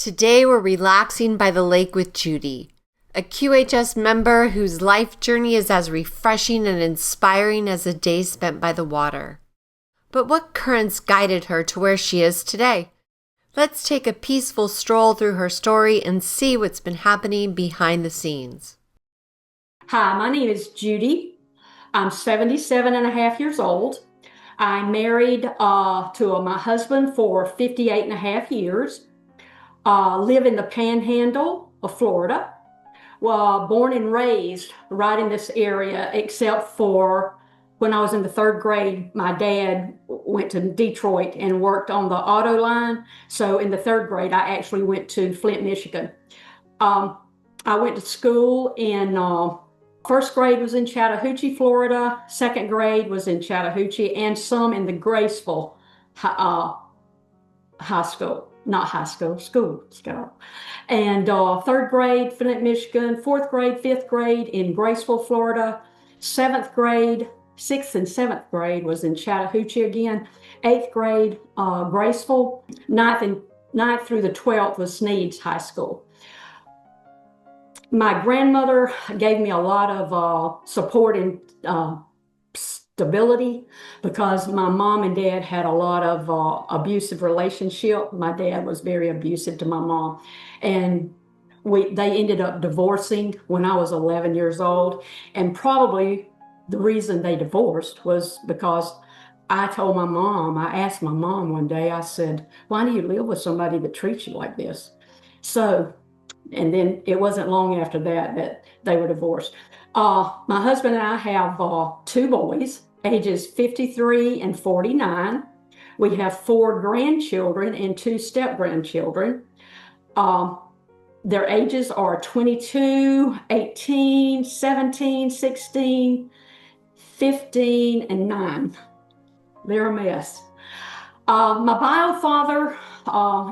Today we're relaxing by the lake with Judy, a QHS member whose life journey is as refreshing and inspiring as a day spent by the water. But what currents guided her to where she is today? Let's take a peaceful stroll through her story and see what's been happening behind the scenes. Hi, my name is Judy. I'm 77 and a half years old. I'm married to my husband for 58 and a half years. Live in the Panhandle of Florida. Born and raised right in this area, except for when I was in the third grade, my dad went to Detroit and worked on the auto line. So in the third grade, I actually went to Flint, Michigan. I went to school in first grade was in Chattahoochee, Florida. Second grade was in Chattahoochee, and some in the Graceville school. And third grade, Flint, Michigan. Fourth grade, fifth grade in Graceville, Florida. Seventh grade, sixth and seventh grade was in Chattahoochee again. Eighth grade, Graceville. Ninth through the 12th was Sneads High School. My grandmother gave me a lot of support and stability because my mom and dad had a lot of abusive relationship. My dad was very abusive to my mom, and they ended up divorcing when I was 11 years old. And probably the reason they divorced was because I asked my mom one day, I said, why do you live with somebody that treats you like this? And then it wasn't long after that they were divorced. My husband and I have two boys, ages 53 and 49. We have 4 grandchildren and 2 step-grandchildren. Their ages are 22, 18, 17, 16, 15, and 9. They're a mess. My bio father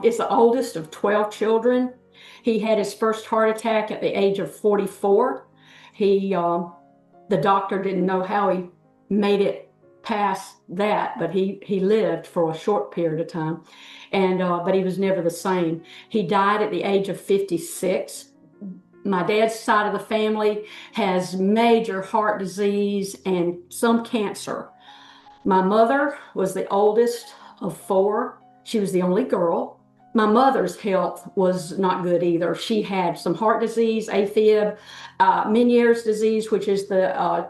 is the oldest of 12 children. He had his first heart attack at the age of 44. The doctor didn't know how he made it past that, but he lived for a short period of time, but he was never the same. He died at the age of 56. My dad's side of the family has major heart disease and some cancer. My mother was the oldest of 4. She was the only girl. My mother's health was not good either. She had some heart disease, AFib, Meniere's disease, which is the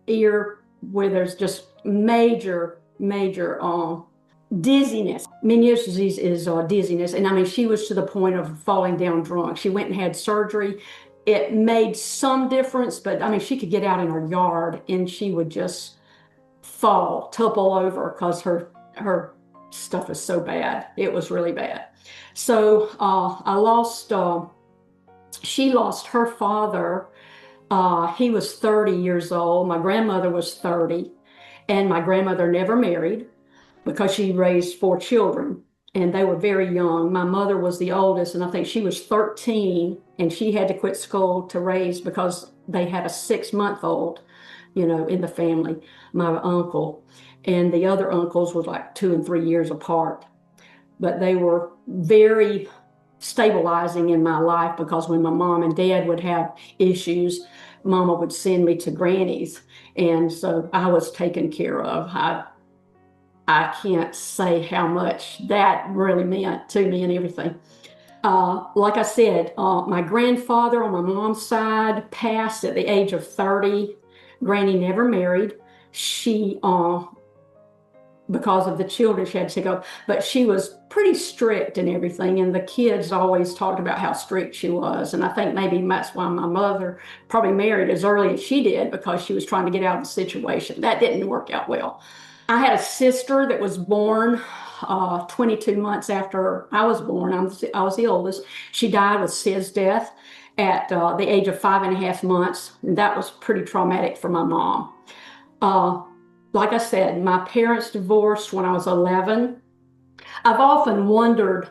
ear where there's just major dizziness. Meniere's disease is dizziness. And I mean, she was to the point of falling down drunk. She went and had surgery. It made some difference, but I mean, she could get out in her yard and she would just topple over because her stuff is so bad. It was really bad. So she lost her father. He was 30 years old. My grandmother was 30, and my grandmother never married because she raised 4 children, and they were very young. My mother was the oldest, and I think she was 13, and she had to quit school to raise because they had a 6-month-old, in the family, my uncle. And the other uncles were like 2 and 3 years apart. But they were very stabilizing in my life because when my mom and dad would have issues, Mama would send me to Granny's. And so I was taken care of. I can't say how much that really meant to me and everything. Like I said, my grandfather on my mom's side passed at the age of 30. Granny never married. She because of the children she had to take up, but she was pretty strict and everything, and the kids always talked about how strict she was. And I think maybe that's why my mother probably married as early as she did, because she was trying to get out of the situation. That didn't work out well. I had a sister that was born 22 months after I was born. I was the oldest. She died with Sid's death at the age of 5.5 months, and that was pretty traumatic for my mom. Like I said, my parents divorced when I was 11. I've often wondered,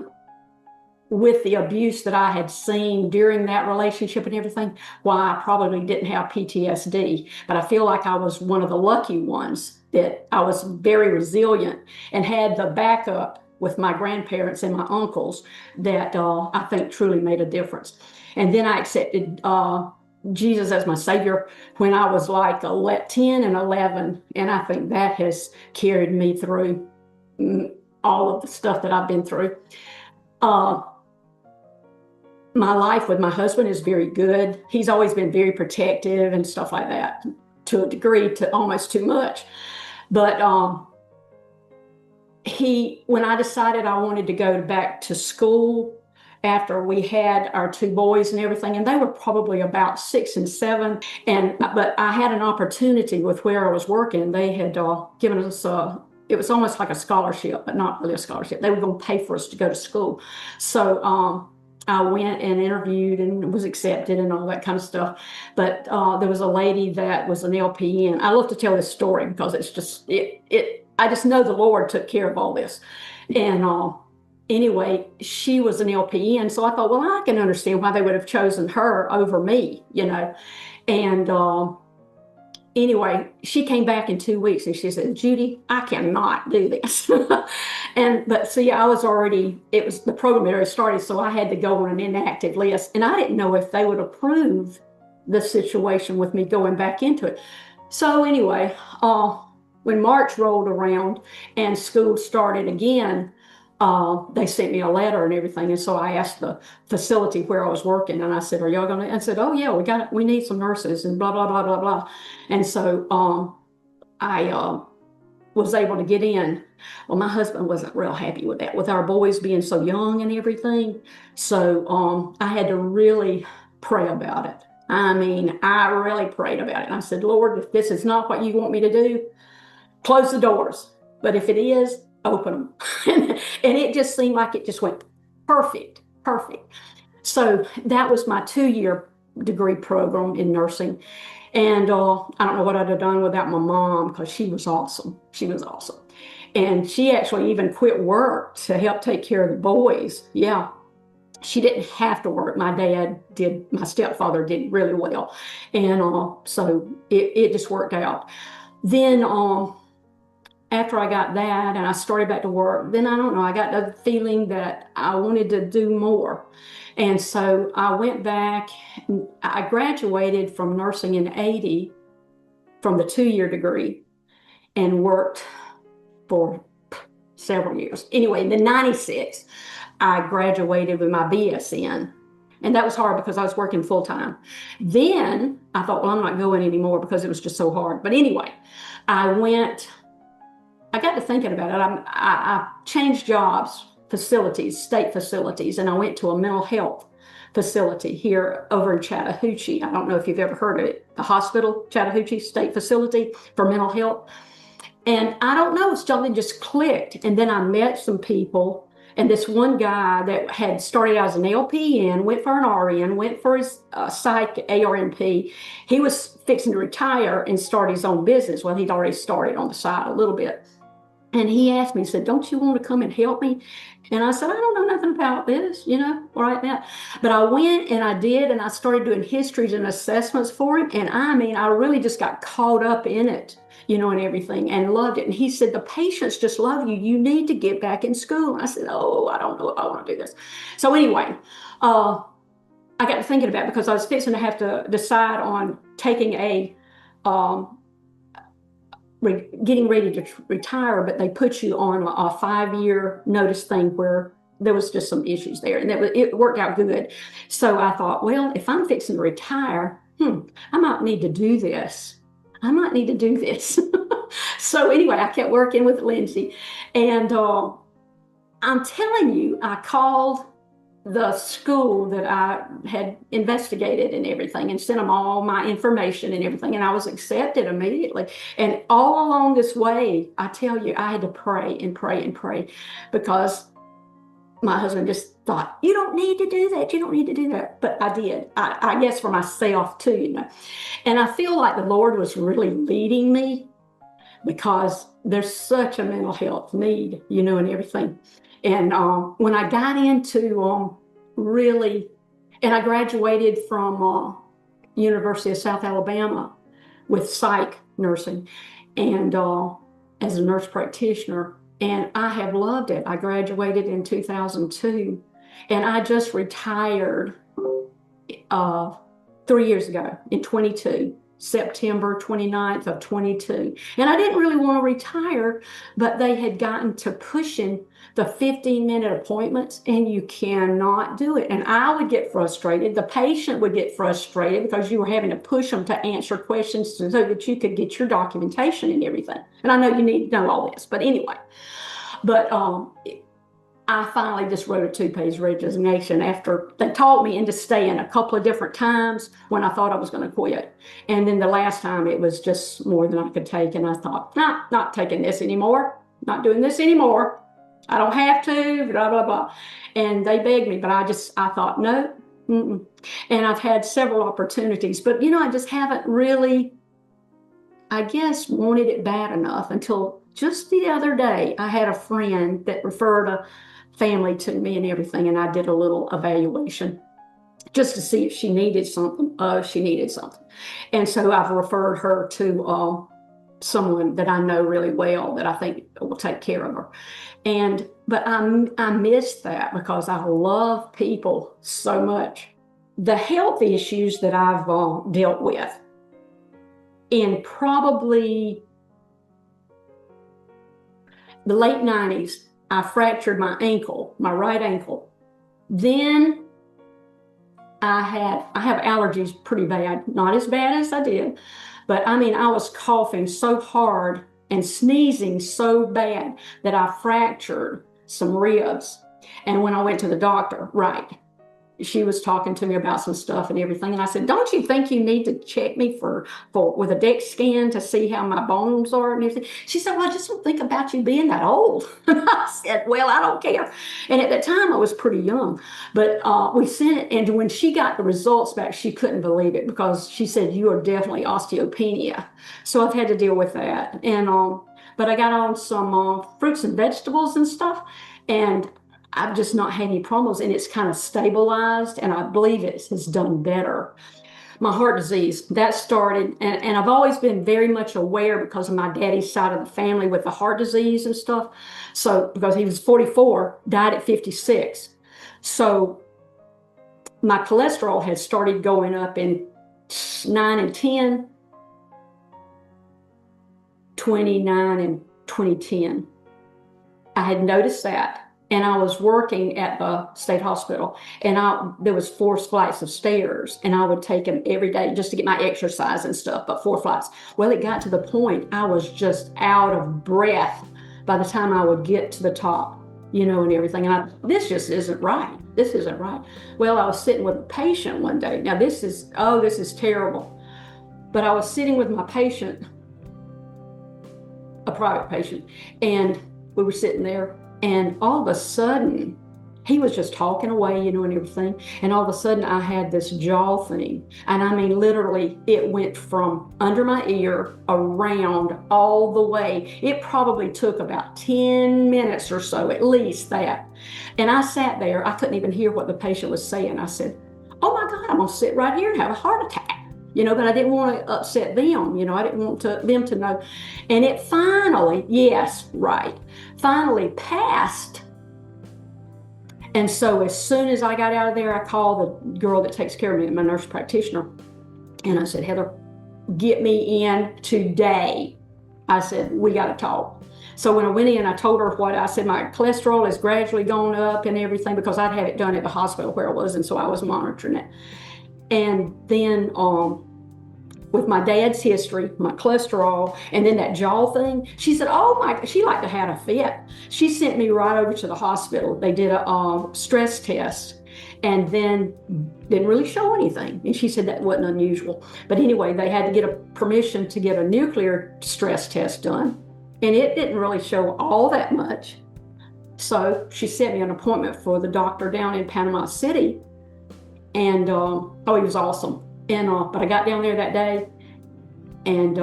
with the abuse that I had seen during that relationship and everything, why I probably didn't have PTSD. But I feel like I was one of the lucky ones, that I was very resilient and had the backup with my grandparents and my uncles that I think truly made a difference. And then I accepted Jesus as my Savior when I was like 10 and 11. And I think that has carried me through all of the stuff that I've been through. My life with my husband is very good. He's always been very protective and stuff like that, to a degree, to almost too much. But when I decided I wanted to go back to school after we had our 2 boys and everything, and they were probably about 6 and 7, but I had an opportunity with where I was working. They had given us it was almost like a scholarship, but not really a scholarship. They were going to pay for us to go to school. So I went and interviewed and was accepted and all that kind of stuff. But there was a lady that was an LPN. I love to tell this story because it's just, I just know the Lord took care of all this. And anyway, she was an LPN. So I thought, well, I can understand why they would have chosen her over me, you know. And anyway, she came back in 2 weeks and she said, Judy, I cannot do this. But see, I was already, the program had already started, so I had to go on an inactive list. And I didn't know if they would approve the situation with me going back into it. So anyway, when March rolled around and school started again, they sent me a letter and everything. And so I asked the facility where I was working, and I said, are y'all going to? I said, oh yeah, we need some nurses and blah, blah, blah, blah, blah. And so I was able to get in. Well, my husband wasn't real happy with that, with our boys being so young and everything. So I had to really pray about it. I mean, I really prayed about it. And I said, Lord, if this is not what you want me to do, close the doors. But if it is, open them. And it just seemed like it just went perfect. So that was my 2-year degree program in nursing. And I don't know what I'd have done without my mom, because she was awesome. And she actually even quit work to help take care of the boys. Yeah. She didn't have to work. My dad did, my stepfather did really well. And so it just worked out. Then after I got that and I started back to work, then I don't know, I got the feeling that I wanted to do more. And so I went back. I graduated from nursing in 80 from the 2-year degree and worked for several years. Anyway, in the 96, I graduated with my BSN. And that was hard because I was working full time. Then I thought, well, I'm not going anymore because it was just so hard. But anyway, I got to thinking about it. I changed jobs, state facilities, and I went to a mental health facility here over in Chattahoochee. I don't know if you've ever heard of it, the hospital, Chattahoochee State Facility for Mental Health. And I don't know, something just clicked. And then I met some people. And this one guy that had started out as an LPN, went for an RN, went for his psych ARNP. He was fixing to retire and start his own business. Well, he'd already started on the side a little bit. And he asked me, he said, don't you want to come and help me? And I said, I don't know nothing about this, right now. But I went and I did, and I started doing histories and assessments for him. And I mean, I really just got caught up in it, and everything, and loved it. And he said, the patients just love you. You need to get back in school. And I said, oh, I don't know if I want to do this. So anyway, I got to thinking about it because I was fixing to have to decide on taking getting ready to retire, but they put you on a 5-year notice thing where there was just some issues there, and it worked out good. So I thought, well, if I'm fixing to retire, I might need to do this. So anyway, I kept working with Lindsay, and I'm telling you, I called the school that I had investigated and everything and sent them all my information and everything. And I was accepted immediately. And all along this way, I tell you, I had to pray and pray and pray because my husband just thought, you don't need to do that. You don't need to do that. But I did. I guess for myself too, And I feel like the Lord was really leading me because there's such a mental health need, and everything. And when I got into and I graduated from University of South Alabama with psych nursing, and as a nurse practitioner. and I have loved it. I graduated in 2002, and I just retired 3 years ago in 22. September 29th of 22. And I didn't really want to retire, but they had gotten to pushing the 15-minute appointments, and you cannot do it. And I would get frustrated. The patient would get frustrated because you were having to push them to answer questions so that you could get your documentation and everything. And I know you need to know all this, but anyway. But I finally just wrote a 2-page resignation after they talked me into staying a couple of different times when I thought I was going to quit. And then the last time it was just more than I could take. And I thought, nah, not taking this anymore, not doing this anymore. I don't have to, blah, blah, blah. And they begged me, but I thought, no. Mm-mm. And I've had several opportunities, but I just haven't really, I guess, wanted it bad enough until just the other day. I had a friend that referred a family to me and everything, and I did a little evaluation just to see if she needed something. She needed something. And so I've referred her to someone that I know really well that I think will take care of her. But I missed that because I love people so much. The health issues that I've dealt with in probably the late 90s, I fractured my ankle, my right ankle. Then I have allergies pretty bad, not as bad as I did, but I mean, I was coughing so hard and sneezing so bad that I fractured some ribs. And when I went to the doctor, she was talking to me about some stuff and everything. And I said, don't you think you need to check me with a DEXA scan to see how my bones are and everything? She said, well, I just don't think about you being that old. I said, well, I don't care. And at that time I was pretty young, but we sent it. And when she got the results back, she couldn't believe it because she said, you are definitely osteopenia. So I've had to deal with that. And, but I got on some fruits and vegetables and stuff, and I've just not had any problems, and it's kind of stabilized, and I believe it has done better. My heart disease, that started, and I've always been very much aware because of my daddy's side of the family with the heart disease and stuff. So, because he was 44, died at 56. So my cholesterol had started going up in 9 and 10, 29 and 2010. I had noticed that. And I was working at the state hospital, and there was 4 flights of stairs, and I would take them every day just to get my exercise and stuff, but 4 flights. Well, it got to the point I was just out of breath by the time I would get to the top, and everything. And this just isn't right. This isn't right. Well, I was sitting with a patient one day. Now this is terrible. But I was sitting with my patient, a private patient, and we were sitting there. And all of a sudden, he was just talking away, and everything. And all of a sudden, I had this jaw thing. And I mean, literally, it went from under my ear around all the way. It probably took about 10 minutes or so, at least that. And I sat there. I couldn't even hear what the patient was saying. I said, oh my God, I'm going to sit right here and have a heart attack. But I didn't want to upset them. I didn't want them to know. And it finally, finally passed. And so as soon as I got out of there, I called the girl that takes care of me, my nurse practitioner. And I said, Heather, get me in today. I said, we got to talk. So when I went in, I told her what I said. My cholesterol has gradually gone up and everything because I'd had it done at the hospital where I was. And so I was monitoring it. And then with my dad's history, my cholesterol, and then that jaw thing, she said, she liked to have a fit. She sent me right over to the hospital. They did a stress test and then didn't really show anything. And she said that wasn't unusual. But anyway, they had to get a permission to get a nuclear stress test done. And it didn't really show all that much. So she sent me an appointment for the doctor down in Panama City. And he was awesome. And but I got down there that day, and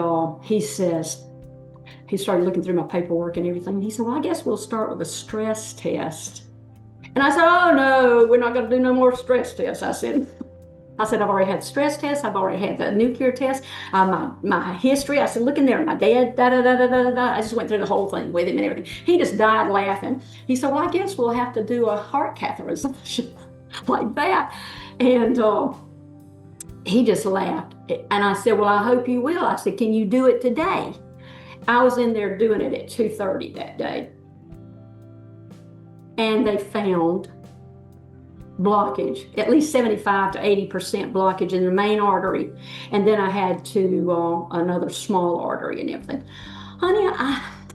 he started looking through my paperwork and everything. He said, well, I guess we'll start with a stress test. And I said, oh no, we're not going to do no more stress tests. I said, I said, I've already had stress tests. I've already had the nuclear test. My history. I said, look in there. My dad, da, da, da, da, da, da. I just went through the whole thing with him and everything. He just died laughing. He said, well, I guess we'll have to do a heart catheterization like that. And he just laughed. And I said, well, I hope you will. I said, can you do it today? I was in there doing it at 2:30 that day. And they found blockage, at least 75 to 80% blockage in the main artery. And then I had to another small artery and everything. Honey,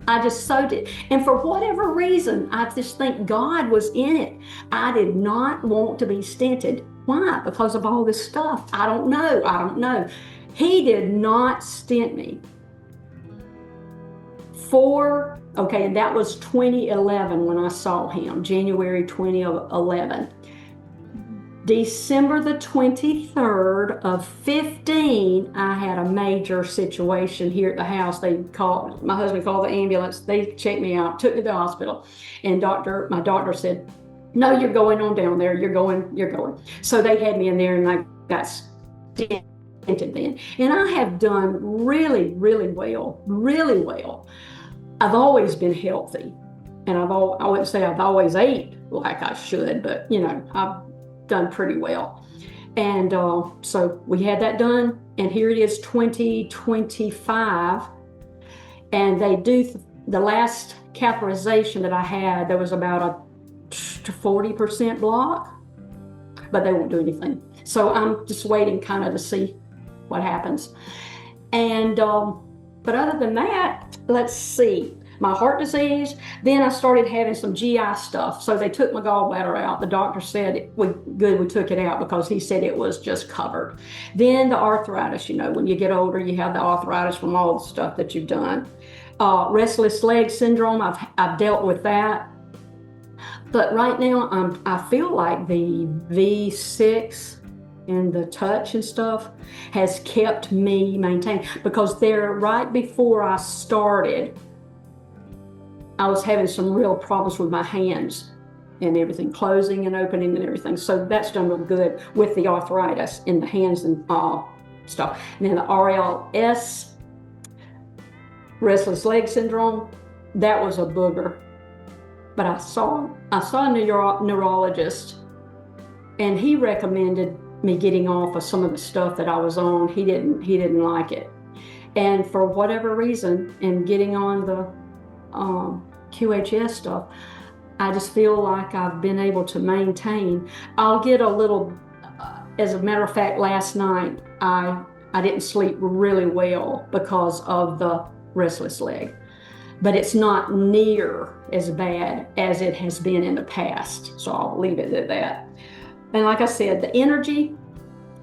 I just sewed it. And for whatever reason, I just think God was in it. I did not want to be stented. Why? Because of all this stuff. I don't know. He did not stent me. And that was 2011 when I saw him, January 2011. December the 23rd of 15, I had a major situation here at the house. My husband called the ambulance. They checked me out, took me to the hospital. And my doctor said, no, you're going on down there. You're going. So they had me in there and I got stented then. And I have done really, really well, really well. I've always been healthy. And I wouldn't say I've always ate like I should, but I've done pretty well. And so we had that done, and here it is 2025, and they do the last catheterization that I had, there was about a 40% block, but they won't do anything. So I'm just waiting kind of to see what happens. And but other than that, let's see. My heart disease, then I started having some GI stuff. So they took my gallbladder out. The doctor said, we took it out because he said it was just covered. Then the arthritis, when you get older, you have the arthritis from all the stuff that you've done. Restless leg syndrome, I've dealt with that. But right now, I feel like the V6 and the touch and stuff has kept me maintained, because right before I started, I was having some real problems with my hands and everything, closing and opening and everything. So that's done real good with the arthritis in the hands and stuff. And then the RLS, restless leg syndrome, that was a booger. But I saw a neurologist, and he recommended me getting off of some of the stuff that I was on. He didn't like it. And for whatever reason, in getting on the QHS stuff, I just feel like I've been able to maintain. I'll get a little, as a matter of fact, last night I didn't sleep really well because of the restless leg, but it's not near as bad as it has been in the past. So I'll leave it at that. And like I said, the energy,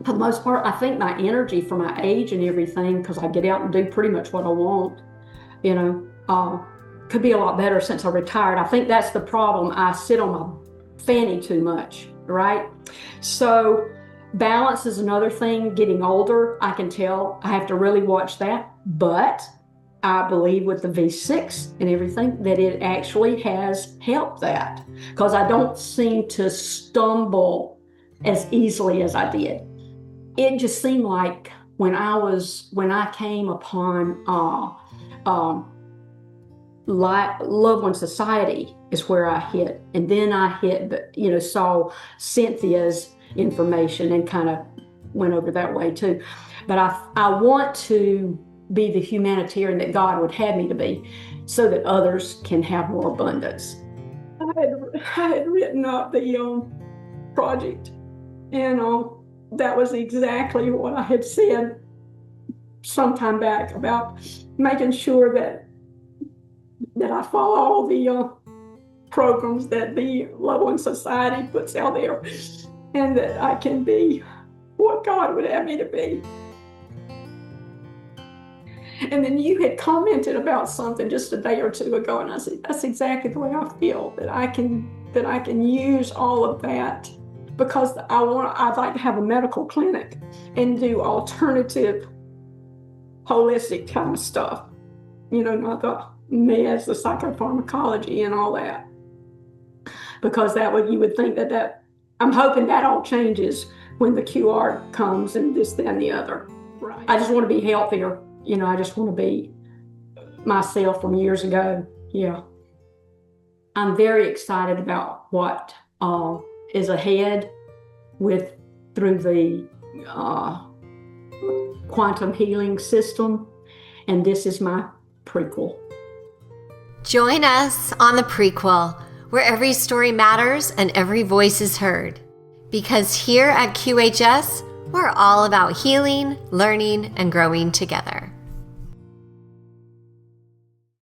for the most part, I think my energy for my age and everything, because I get out and do pretty much what I want, could be a lot better since I retired. I think that's the problem. I sit on my fanny too much, right? So balance is another thing. Getting older, I can tell I have to really watch that. But I believe with the V6 and everything that it actually has helped that, because I don't seem to stumble as easily as I did. It just seemed like when I came upon Loved One Society is where I hit, and then I saw Cynthia's information and kind of went over that way too. But I want to be the humanitarian that God would have me to be, so that others can have more abundance. I had written up the project, and that was exactly what I had said sometime back about making sure that I follow all the programs that the Loved One Society puts out there, and that I can be what God would have me to be. And then you had commented about something just a day or two ago, and I said, that's exactly the way I feel, that I can use all of that, because I'd like to have a medical clinic and do alternative, holistic kind of stuff, not the meds, the psychopharmacology and all that, because you would think that I'm hoping that all changes when the QArc comes and this, that, and the other. Right. I just want to be healthier. I just want to be myself from years ago. Yeah. I'm very excited about what is ahead through the quantum healing system, and this is my prequel. Join us on the Prequel, where every story matters and every voice is heard. Because here at QHS, we're all about healing, learning, and growing together.